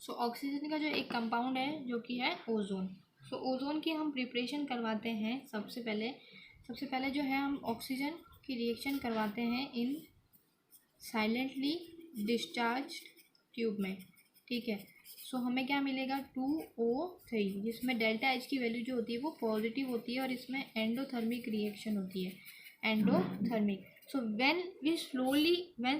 So oxygen का जो एक कंपाउंड है जो कि है ओजोन। सो ओजोन की हम प्रिपरेशन करवाते हैं सबसे पहले जो है हम ऑक्सीजन की रिएक्शन करवाते हैं इन साइलेंटली डिस्चार्ज ट्यूब में, ठीक है। सो हमें क्या मिलेगा 2O3, जिसमें डेल्टा एच की वैल्यू जो होती है वो पॉजिटिव होती है और इसमें एंडोथर्मिक रिएक्शन होती है, endothermic. So when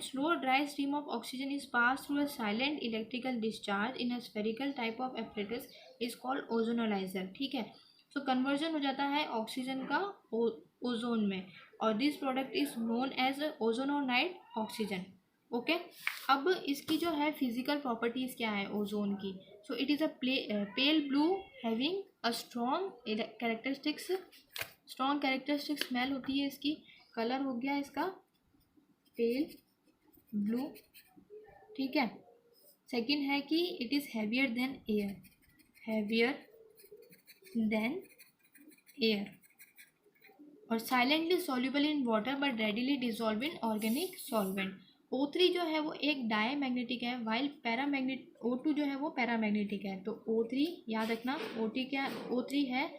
slow dry stream of oxygen is passed through a silent electrical discharge in a spherical type of apparatus is called ozonalyzer, ठीक है। So conversion हो जाता है ऑक्सीजन का ओजोन में और this product is known as ozonide oxygen, okay. अब इसकी जो है फिजिकल प्रॉपर्टीज क्या है ओजोन की। So it is a pale blue having a strong characteristic smell होती है इसकी। कलर हो गया इसका पेल ब्लू, ठीक है। सेकंड है कि it is heavier than air और silently soluble in water but readily dissolve in organic solvent. O3 जो है वो एक डायमैग्नेटिक है, वाइल O2 जो है वो पैरामैग्नेटिक है। तो O3 याद रखना, O3 है,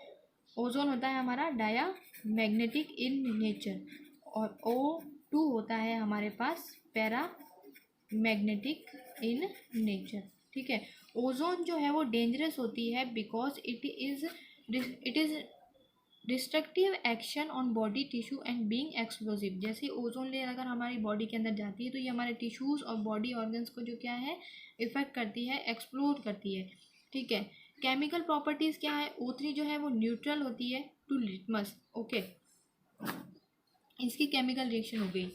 ओजोन होता है हमारा डायमैग्नेटिक इन नेचर और O2 होता है हमारे पास पैरामैग्नेटिक इन नेचर, ठीक है। ओजोन जो है वो डेंजरस होती है because it is destructive action on body tissue and being explosive. जैसे ओजोन लेयर अगर हमारी बॉडी के अंदर जाती है तो ये हमारे टिश्यूज़ और बॉडी ऑर्गन्स को जो क्या है इफेक्ट करती है, एक्सप्लोड करती है, ठीक है। केमिकल प्रॉपर्टीज़ क्या है, O3 जो है वो न्यूट्रल होती है टू लिटमस, ओके। इसकी केमिकल रिएक्शन हो गई।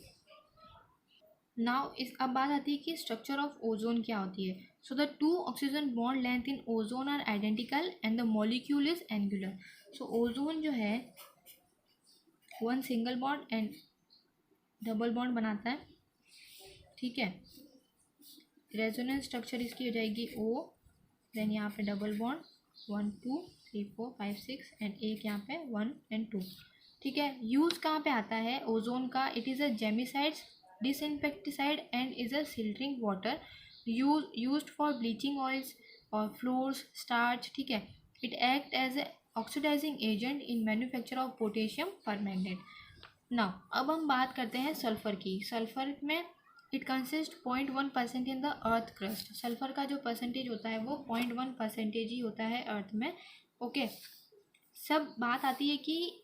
नाउ अब बात आती है कि स्ट्रक्चर ऑफ ओजोन क्या होती है। So the 2 oxygen bond length in ozone are identical and the molecule is angular. So ozone जो है 1 single bond and double bond बनाता है, ठीक है। रेजोनेंस स्ट्रक्चर इसकी हो जाएगी O, देन यहाँ पे डबल बॉन्ड 1 2 3 4 5 6 एंड एक यहाँ पे 1 and 2, ठीक है। यूज़ कहाँ पे आता है ओजोन का, it is a germicides disinfectant and is a sterilising water used for bleaching oils और फ्लोर्स स्टार्च, ठीक है। It act as a oxidising agent in manufacture of potassium permanganate. Now अब हम बात करते हैं सल्फर की। सल्फर में it consist 0.1% in the earth crust. Sulphur का जो परसेंटेज होता है वो 0.1% ही होता है अर्थ में, ओके। सब बात आती है कि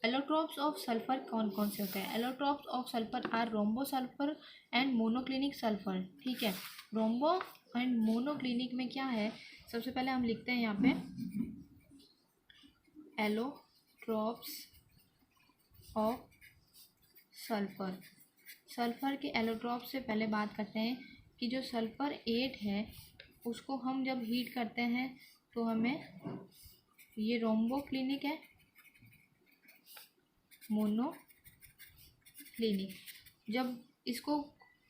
एलोट्रोप्स ऑफ सल्फर कौन कौन से होते हैं। Allotropes of sulphur are rhombic sulphur and monoclinic sulphur, ठीक है। रोम्बो एंड मोनोक्लिनिक में क्या है, सबसे पहले हम लिखते हैं यहाँ पे एलोट्रोप्स ऑफ सल्फर। सल्फर के एलोट्रोप से पहले बात करते हैं कि जो सल्फर 8 है उसको हम जब हीट करते हैं तो हमें ये रोम्बो क्लिनिक है, मोनो क्लिनिक। जब इसको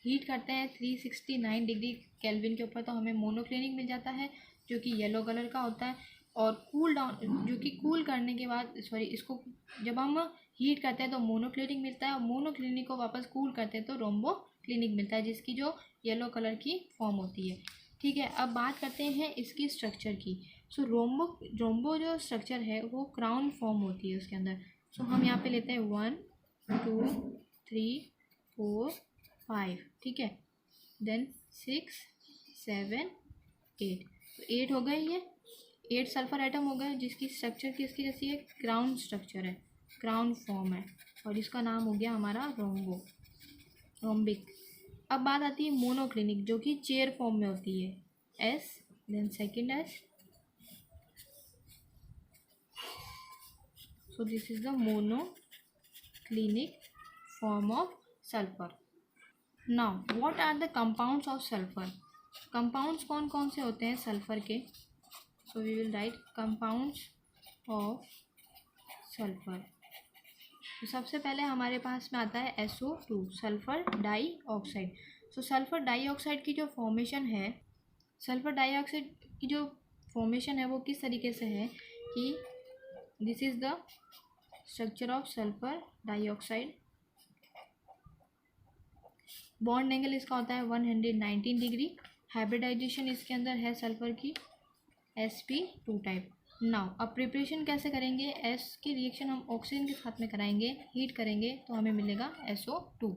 हीट करते हैं 369 डिग्री केल्विन के ऊपर तो हमें मोनोक्लिनिक मिल जाता है जो कि येलो कलर का होता है। और कूल डाउन जो कि कूल करने के बाद इसको जब हम हीट करते हैं तो मोनोक्लिनिक मिलता है और मोनोक्लिनिक को वापस कूल करते हैं तो रोम्बो क्लिनिक मिलता है जिसकी जो येलो कलर की फॉर्म होती है, ठीक है। अब बात करते हैं इसकी स्ट्रक्चर की। सो रोम्बो जो स्ट्रक्चर है वो क्राउन फॉर्म होती है उसके अंदर। सो हम यहाँ पे लेते हैं 1 2 3 4 5, ठीक है। देन 6 7 8, तो 8 हो गए, ये 8 सल्फर एटम हो गए जिसकी स्ट्रक्चर किसकी जैसी है, क्राउन स्ट्रक्चर है, क्राउन फॉर्म है और इसका नाम हो गया हमारा रोम्बिक। अब बात आती है मोनोक्लिनिक जो कि चेयर फॉर्म में होती है, S then second S। So this is the monoclinic form of sulfur. Now what are the compounds of sulfur? Compounds कौन कौन से होते हैं सल्फर के। So we will write compounds of sulfur. तो सबसे पहले हमारे पास में आता है SO2 सल्फर डाइऑक्साइड। सो सल्फर डाइऑक्साइड की जो फॉर्मेशन है, सल्फर डाइऑक्साइड की जो फॉर्मेशन है वो किस तरीके से है कि this is the structure of sulphur dioxide. Bond angle इसका होता है 119 डिग्री हाइब्रिडाइजेशन इसके अंदर है सल्फर की, sp2 टाइप। नाउ अब प्रिपरेशन कैसे करेंगे, एस की रिएक्शन हम ऑक्सीजन के साथ में कराएंगे, हीट करेंगे तो हमें मिलेगा SO2।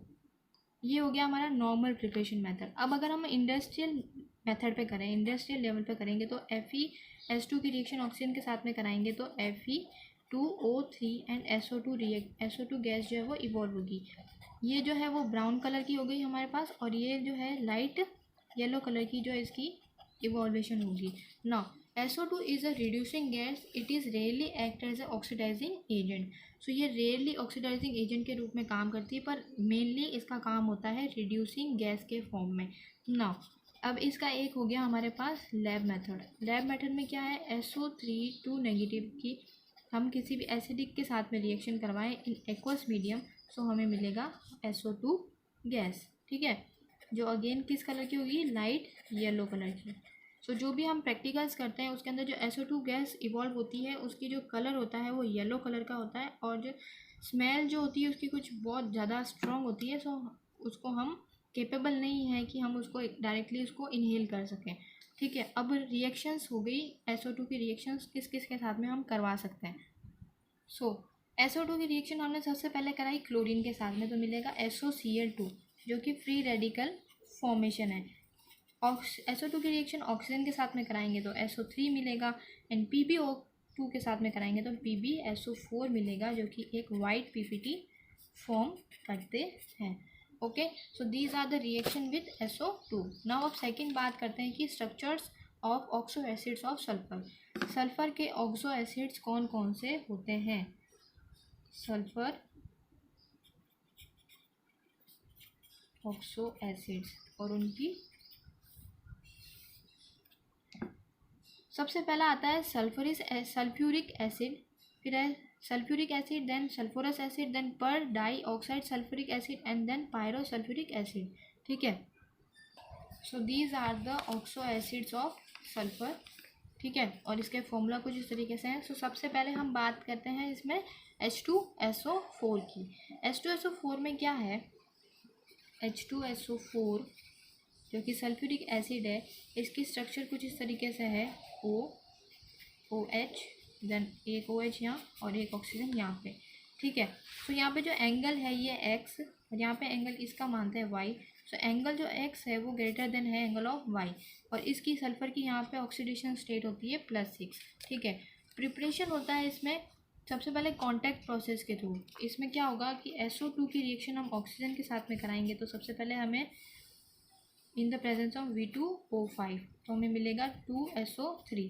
ये हो गया हमारा नॉर्मल प्रिपरेशन मेथड। अब अगर हम इंडस्ट्रियल मेथड पे करें, इंडस्ट्रियल लेवल पे करेंगे तो FeS2 की रिएक्शन ऑक्सीजन के साथ में कराएंगे तो Fe2O3 एंड SO2 गैस जो है वो इवॉल्व होगी। ये जो है वो ब्राउन कलर की हो गई हमारे पास, और ये जो है लाइट येलो कलर की जो इसकी इवॉल्वेशन होगी। Now SO2 is a reducing gas, it is rarely act as a oxidising agent. So ये रेयरली ऑक्सीडाइजिंग एजेंट के रूप में काम करती है, पर मेनली इसका काम होता है रिड्यूसिंग गैस के फॉर्म में। नाउ अब इसका एक हो गया हमारे पास लैब मेथड। लैब मेथड में क्या है, SO3 नेगेटिव की हम किसी भी एसिडिक के साथ में रिएक्शन करवाएं इन एक्वस मीडियम, सो हमें मिलेगा SO2 गैस। ठीक है, जो अगेन किस कलर की होगी, लाइट येलो कलर की। सो जो भी हम प्रैक्टिकल्स करते हैं उसके अंदर जो SO2 गैस इवॉल्व होती है उसकी जो कलर होता है वो येलो कलर का होता है, और जो स्मेल जो होती है उसकी कुछ बहुत ज़्यादा स्ट्रॉन्ग होती है। सो उसको हम केपेबल नहीं है कि हम उसको डायरेक्टली उसको इनहेल कर सकें। ठीक है, अब रिएक्शंस हो गई, SO2 की रिएक्शंस किस किस के साथ में हम करवा सकते हैं। सो SO2 की रिएक्शन हमने सबसे पहले कराई क्लोरीन के साथ में, तो मिलेगा SOCl2 जो कि फ्री रेडिकल फॉर्मेशन है। SO2 की रिएक्शन ऑक्सीजन के साथ में कराएंगे तो SO3 मिलेगा, एंड PbO2 के साथ में कराएंगे तो PbSO4 मिलेगा, जो कि एक वाइट PPT फॉर्म करते हैं। Okay, so these are the reaction with SO2। Now अब सेकेंड बात करते हैं कि structures of oxo acids of sulphur. Sulphur के ऑक्सो एसिड्स कौन कौन से होते हैं। सल्फर ऑक्सो एसिड्स और उनकी सबसे पहला आता है सल्फ्यूरिक एसिड, फिर है sulphuric acid, then sulphurous acid, then per di oxide sulphuric acid, and then pyro sulphuric acid. ठीक है, so these are the oxo acids of sulphur. ठीक है, और इसके फॉर्मूला कुछ इस तरीके से हैं। सो सबसे पहले हम बात करते हैं इसमें H2SO4 की। H2SO4 में क्या है, H2SO4 जो कि सल्फ्यूरिक एसिड है, इसकी स्ट्रक्चर कुछ इस तरीके से है, OH, देन एक OH यहाँ और एक ऑक्सीजन यहाँ पे। ठीक है, तो यहाँ पे जो एंगल है ये X, और यहाँ पे एंगल इसका मानते हैं Y। सो एंगल जो X है वो ग्रेटर देन है एंगल ऑफ Y, और इसकी सल्फर की यहाँ पे ऑक्सीडेशन स्टेट होती है +6। ठीक है, प्रिपरेशन होता है इसमें सबसे पहले कॉन्टैक्ट प्रोसेस के थ्रू। इसमें क्या होगा कि SO2 की रिएक्शन हम ऑक्सीजन के साथ में कराएंगे तो सबसे पहले हमें in the presence of V2O5 तो हमें मिलेगा 2SO3।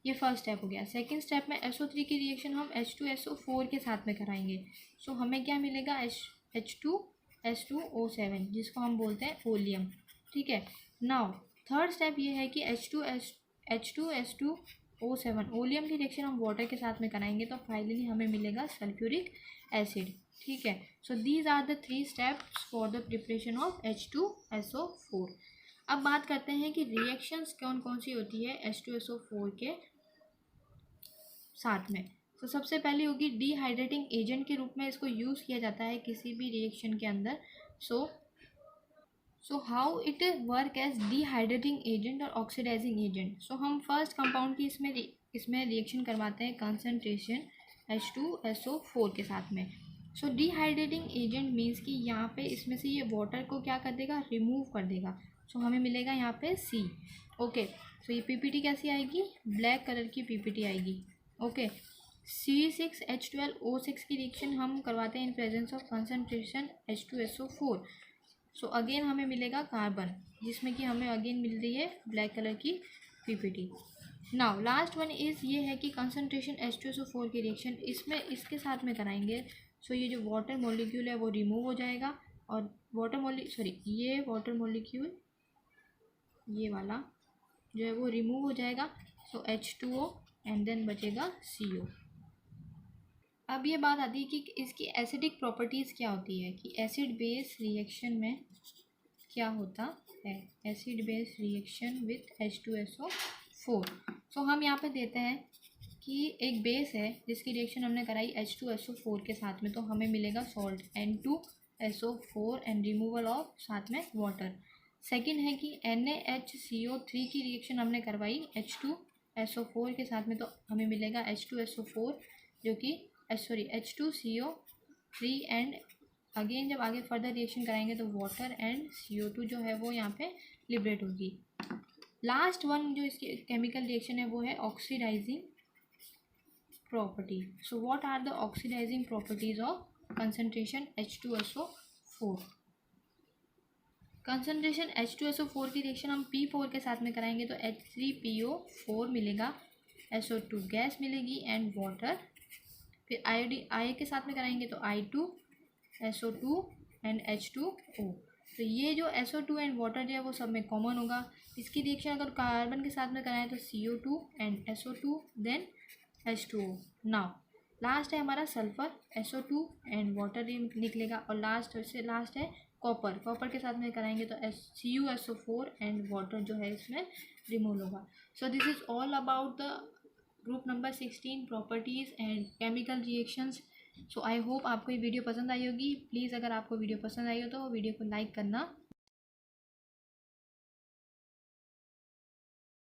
ये फर्स्ट स्टेप हो गया। सेकंड स्टेप में SO3 की रिएक्शन हम H2SO4 के साथ में कराएंगे, सो हमें क्या मिलेगा, H2S2O7 जिसको हम बोलते हैं ओलियम। ठीक है, नाउ थर्ड स्टेप ये है कि H2S2O7 ओलियम की रिएक्शन हम वाटर के साथ में कराएंगे तो फाइनली हमें मिलेगा सल्फ्यूरिक एसिड। ठीक है, so these are the 3 steps for the preparation of H2SO4। अब बात करते हैं कि रिएक्शंस कौन कौन सी होती है H2SO4 के साथ में। तो सबसे पहली होगी डिहाइड्रेटिंग एजेंट के रूप में इसको यूज़ किया जाता है किसी भी रिएक्शन के अंदर। So how it work as dehydrating agent और ऑक्सीडाइजिंग एजेंट। सो हम फर्स्ट कंपाउंड की इसमें रिएक्शन करवाते हैं कंसनट्रेशन H2SO4 के साथ में। सो डिहाइड्रेटिंग एजेंट मीन्स कि यहाँ पे इसमें से ये वाटर को क्या कर देगा, रिमूव कर देगा। सो हमें मिलेगा यहाँ पे C। ओके, सो ये PPT कैसी आएगी, ब्लैक कलर की PPT आएगी। ओके, C6H12O6 की रिएक्शन हम करवाते हैं in presence of concentration H2SO4। So again हमें मिलेगा कार्बन, जिसमें कि हमें अगेन मिल रही है ब्लैक कलर की PPT। Now last one is ये है कि कंसनट्रेशन H2SO4 की रिएक्शन इसमें इसके साथ में कराएंगे। सो ये जो वाटर मॉलिक्यूल है वो रिमूव हो जाएगा, और ये वाटर मॉलिक्यूल ये वाला जो है वो रिमूव हो जाएगा। सो H2O एंड देन बचेगा CO। अब ये बात आती है कि इसकी एसिडिक प्रॉपर्टीज़ क्या होती है, कि एसिड बेस रिएक्शन में क्या होता है, acid base reaction with H2SO4। सो हम यहाँ पे देते हैं कि एक बेस है जिसकी रिएक्शन हमने कराई H2SO4 के साथ में, तो हमें मिलेगा salt N2SO4 and removal of साथ में वाटर। सेकंड है कि NaHCO3 की रिएक्शन हमने करवाई H2SO4 के साथ में, तो हमें मिलेगा H2SO4 जो कि H2CO3, एंड अगेन जब आगे फर्दर रिएक्शन कराएंगे तो वाटर एंड CO2 जो है वो यहाँ पे लिबरेट होगी। लास्ट वन जो इसकी केमिकल रिएक्शन है वो है oxidising property. So what are the oxidising properties of concentration H2SO4? Concentration H2SO4 की रिएक्शन हम P4 के साथ में कराएंगे तो H3PO4 मिलेगा, SO2 गैस मिलेगी एंड वाटर। फिर I के साथ में कराएंगे तो I2SO2 एंड H2O। तो ये जो SO2 एंड वाटर जो है वो सब में कॉमन होगा। इसकी रिएक्शन अगर कार्बन के साथ में कराएं तो CO2 and SO2 then H2O। Now last है हमारा सल्फर, SO2 एंड वाटर निकलेगा, और लास्ट है कॉपर के साथ में कराएंगे तो CuSO4 एंड वाटर जो है इसमें रिमूव होगा। So this is all about the group number 16 properties and chemical reactions. So I hope आपको ये वीडियो पसंद आई होगी। प्लीज़ अगर आपको वीडियो पसंद आई हो तो वीडियो को लाइक करना